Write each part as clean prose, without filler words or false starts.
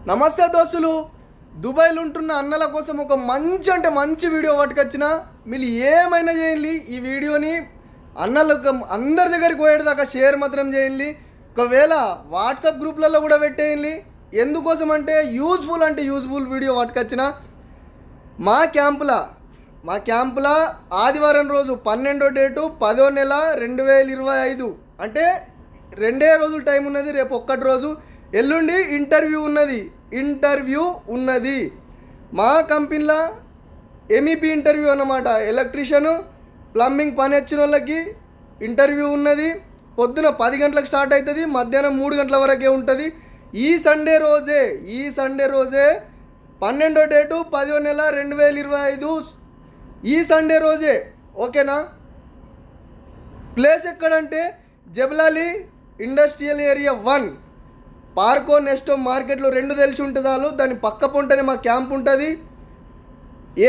నమస్తే దోస్తులు. దుబాయ్లో ఉంటున్న అన్నల కోసం ఒక మంచి వీడియో పట్టుకొచ్చిన. మీరు ఏమైనా చేయండి, ఈ వీడియోని అన్నలకు అందరి దగ్గరికి పోయేదాకా షేర్ మాత్రం చేయండి. ఒకవేళ వాట్సాప్ గ్రూప్లలో కూడా పెట్టేయండి. ఎందుకోసం అంటే యూజ్ఫుల్ వీడియో పట్టుకొచ్చిన. మా క్యాంపుల ఆదివారం రోజు 12వ డేటు 10వ నెల 2025 అంటే 2 రోజులు టైం ఉన్నది. రేపు ఒక్కటి రోజు, ఎల్లుండి ఇంటర్వ్యూ ఉన్నది. మా కంపెనీలో MEP ఇంటర్వ్యూ అన్నమాట. ఎలక్ట్రీషియను ప్లంబింగ్ పని వచ్చిన వాళ్ళకి ఇంటర్వ్యూ ఉన్నది. పొద్దున 10 గంటలకు స్టార్ట్ అవుతుంది, మధ్యాహ్నం 3 గంటల వరకే ఉంటుంది. ఈ సండే రోజే 12వ డేటు 10వ నెల 2025 ఈ సండే రోజే. ఓకేనా? ప్లేస్ ఎక్కడంటే జబలాలి ఇండస్ట్రియల్ ఏరియా 1, పార్కో నెస్టో మార్కెట్లో 2 తెలిసి ఉంటుంది చాలు. దాని పక్క పొంటనే మా క్యాంప్ ఉంటుంది.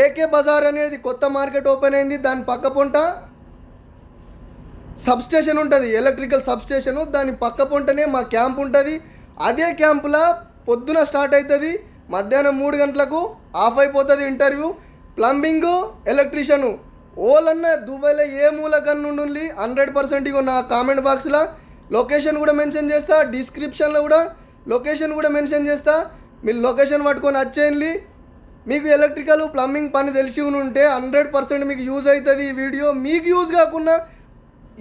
ఏకే బజార్ అనేది కొత్త మార్కెట్ ఓపెన్ అయింది. దాని పక్క పొంట సబ్స్టేషన్ ఉంటుంది, ఎలక్ట్రికల్ సబ్స్టేషను. దాని పక్క పొంటనే మా క్యాంప్ ఉంటుంది. అదే క్యాంపులో పొద్దున స్టార్ట్ అవుతుంది, మధ్యాహ్నం 3 గంటలకు ఆఫ్ అయిపోతుంది ఇంటర్వ్యూ. ప్లంబింగు, ఎలక్ట్రీషియను ఓలన్న దుబాయ్లో ఏ మూలకన్నా ఉండి 100% ఇగో నా కామెంట్ బాక్స్లో లొకేషన్ కూడా మెన్షన్ చేస్తా, డిస్క్రిప్షన్లో కూడా లొకేషన్ కూడా మెన్షన్ చేస్తా. మీరు లొకేషన్ పట్టుకొని వచ్చేయండి. మీకు ఎలక్ట్రికల్ ప్లంబింగ్ పని తెలిసి ఉంటే 100% మీకు యూజ్ అవుతుంది. ఈ వీడియో మీకు యూజ్ కాకుండా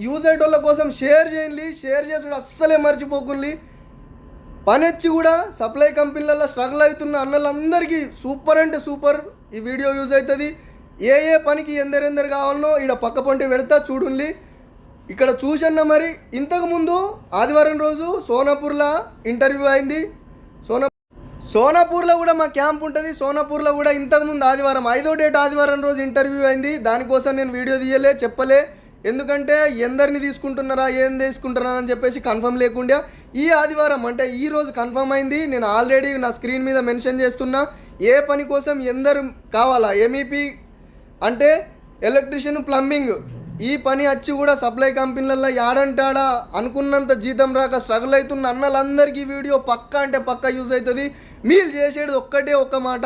యూజ్ అయ్యేటోళ్ళ కోసం షేర్ చేయండి. షేర్ చేసుడు అస్సలే మర్చిపోకండి. పని వచ్చి కూడా సప్లై కంపెనీలలో స్ట్రగుల్ అవుతున్న అన్నలందరికీ సూపర్ అంటే సూపర్ ఈ వీడియో యూజ్ అవుతుంది. ఏ పనికి ఎందరెందరు కావాలనో ఇక్కడ పక్క పొంటి పెడతా చూడండి. ఇక్కడ చూసన్న మరి ఇంతకుముందు ఆదివారం రోజు సోనాపూర్లో ఇంటర్వ్యూ అయింది. సోనాపూర్లో కూడా మా క్యాంప్ ఉంటుంది. సోనాపూర్లో కూడా ఇంతకుముందు ఆదివారం 5వ డేట్ ఆదివారం రోజు ఇంటర్వ్యూ అయింది. దానికోసం నేను వీడియో చెప్పలే. ఎందుకంటే ఎందరిని తీసుకుంటున్నారా ఏం తీసుకుంటున్నారా అని చెప్పేసి కన్ఫర్మ్ లేకుండా ఈ ఆదివారం అంటే ఈ రోజు కన్ఫర్మ్ అయింది. నేను ఆల్రెడీ నా స్క్రీన్ మీద మెన్షన్ చేస్తున్నా. ఏ పని కోసం ఎందరు కావాలా, MEP అంటే ఎలక్ట్రీషియన్, ప్లంబింగ్ ఈ పని వచ్చి కూడా సప్లై కంపెనీలలో యాడంటాడా అనుకున్నంత జీతం రాక స్ట్రగుల్ అవుతున్న అన్నలందరికీ వీడియో పక్కా అంటే పక్కా యూజ్ అవుతుంది. మీరు చేసేది ఒక్క మాట,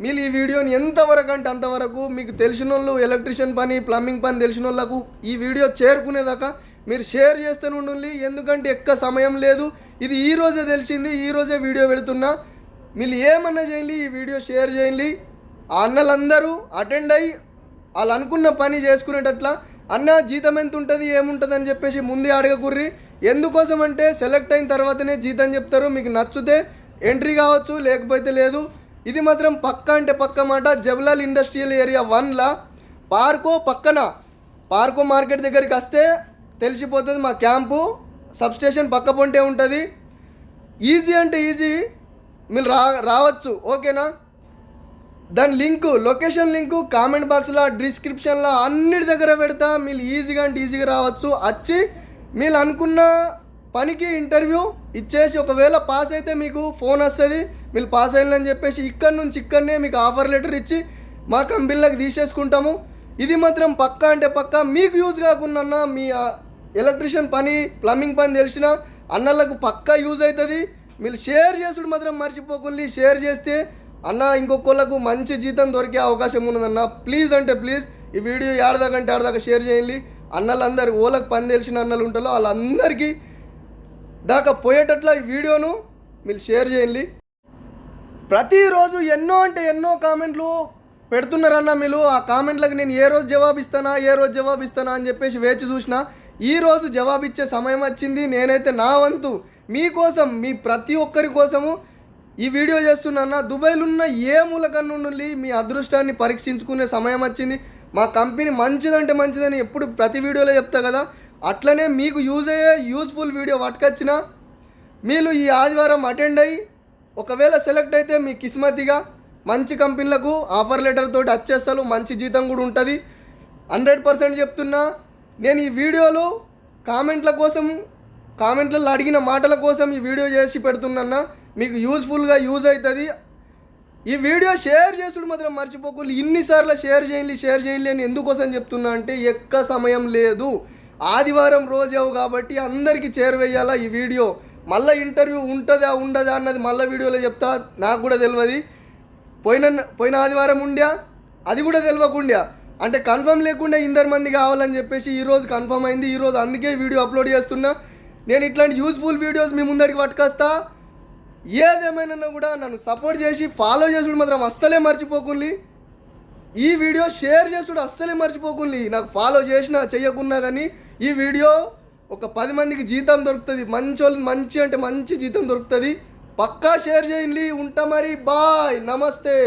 మీరు ఈ వీడియోని ఎంతవరకు అంటే అంతవరకు మీకు తెలిసిన వాళ్ళు ఎలక్ట్రీషియన్ పని ప్లంబింగ్ పని తెలిసిన వాళ్ళకు ఈ వీడియో చేరుకునేదాకా మీరు షేర్ చేస్తూనే ఉండండి. ఎందుకంటే ఎక్కువ సమయం లేదు. ఇది ఈ రోజే తెలిసింది, ఈ రోజే వీడియో పెడుతున్నా. మీరు ఏమన్నా చేయండి, ఈ వీడియో షేర్ చేయండి. ఆ అన్నలందరూ అటెండ్ అయ్యి వాళ్ళు అనుకున్న పని చేసుకునేటట్లా. అన్న జీతం ఎంత ఉంటుంది ఏముంటుంది అని చెప్పేసి ముందే అడగకుర్రి. ఎందుకోసం అంటే సెలెక్ట్ అయిన తర్వాతనే జీతం చెప్తారు. మీకు నచ్చితే ఎంట్రీ కావచ్చు, లేకపోతే లేదు. ఇది మాత్రం పక్కా అంటే పక్క మాట. జబలాల్ ఇండస్ట్రియల్ ఏరియా 1లా పార్కో మార్కెట్ దగ్గరికి వస్తే తెలిసిపోతుంది. మా క్యాంపు సబ్స్టేషన్ పక్క పొంటే ఉంటుంది. ఈజీ అంటే ఈజీ, మీరు రావచ్చు. ఓకేనా? దాని లొకేషన్ లింకు కామెంట్ బాక్స్లో డిస్క్రిప్షన్లో అన్నిటి దగ్గర పెడతా. మీరు ఈజీగా రావచ్చు. వచ్చి మీరు అనుకున్న పనికి ఇంటర్వ్యూ ఇచ్చేసి ఒకవేళ పాస్ అయితే మీకు ఫోన్ వస్తుంది, మీరు పాస్ అయ్యాలని చెప్పేసి ఇక్కడనే మీకు ఆఫర్ లెటర్ ఇచ్చి మా కంపెనీలకు తీసేసుకుంటాము. ఇది మాత్రం పక్కా అంటే పక్కా. మీకు యూజ్ కాకుండా మీ ఎలక్ట్రీషియన్ పని ప్లంబింగ్ పని తెలిసిన అన్నలకు పక్కా యూజ్ అవుతుంది. మీరు షేర్ చేసుడు మాత్రం మర్చిపోకండి. షేర్ చేస్తే అన్న ఇంకొకళ్ళకు మంచి జీతం దొరికే అవకాశం ఉన్నదన్న. ప్లీజ్ అంటే ప్లీజ్ ఈ వీడియో ఆడదాకా షేర్ చేయండి. అన్నలందరూ ఓలకు పని తెలిసిన అన్నలు ఉంటారో వాళ్ళందరికీ దాకా పోయేటట్ల ఈ వీడియోను మీరు షేర్ చేయండి. ప్రతిరోజు ఎన్నో కామెంట్లు పెడుతున్నారన్న. మీరు ఆ కామెంట్లకు నేను ఏ రోజు జవాబిస్తానా అని చెప్పేసి వేచి చూసిన. ఈరోజు జవాబిచ్చే సమయం వచ్చింది. నేనైతే నా వంతు మీకోసం, మీ ప్రతి ఒక్కరి కోసము ఈ వీడియో చేస్తున్నా. దుబాయ్లో ఉన్న ఏ మూలకన్నా ఉండి మీ అదృష్టాన్ని పరీక్షించుకునే సమయం వచ్చింది. మా కంపెనీ మంచిదని ఎప్పుడు ప్రతి వీడియోలో చెప్తా కదా, అట్లనే మీకు యూజ్ఫుల్ వీడియో పట్టుకొచ్చిన. మీరు ఈ ఆదివారం అటెండ్ అయ్యి ఒకవేళ సెలెక్ట్ అయితే మీ కిస్మతిగా మంచి కంపెనీలకు ఆఫర్ లెటర్ తోటి వచ్చేస్తారు. మంచి జీతం కూడా ఉంటుంది. 100% చెప్తున్నా. నేను ఈ వీడియోలో కామెంట్లలో అడిగిన మాటల కోసం ఈ వీడియో చేసి పెడుతున్నా. మీకు యూజ్ అవుతుంది. ఈ వీడియో షేర్ చేసుడు మాత్రం మర్చిపోకూడదు. ఇన్నిసార్లు షేర్ చేయండి అని ఎందుకోసం చెప్తున్నా అంటే ఎక్కువ సమయం లేదు. ఆదివారం రోజు కాబట్టి అందరికీ చేరువేయాలా ఈ వీడియో. మళ్ళీ ఇంటర్వ్యూ ఉంటుందా ఉండదా అన్నది మళ్ళీ వీడియోలో చెప్తా. నాకు కూడా తెలియదు. పోయిన ఆదివారం ఉండా, అది కూడా తెలియకుండా, అంటే కన్ఫర్మ్ లేకుండా 2 మంది కావాలని చెప్పేసి ఈరోజు కన్ఫర్మ్ అయింది. ఈరోజు అందుకే వీడియో అప్లోడ్ చేస్తున్నా. నేను ఇట్లాంటి యూజ్ఫుల్ వీడియోస్ మీ ముందరికి పట్టుకొస్తా. ఏదేమైనా కూడా నన్ను సపోర్ట్ చేసి ఫాలో చేసుడు మాత్రం అస్సలే మర్చిపోకుండి. ఈ వీడియో షేర్ చేసుడు అస్సలే మర్చిపోకుండి. నాకు ఫాలో చేసినా చేయకున్నా కానీ ఈ వీడియో ఒక 10 మందికి జీతం దొరుకుతుంది. మంచి అంటే మంచి జీతం దొరుకుతుంది. పక్కా షేర్ చేయండి. ఉంటా మరి. బాయ్, నమస్తే.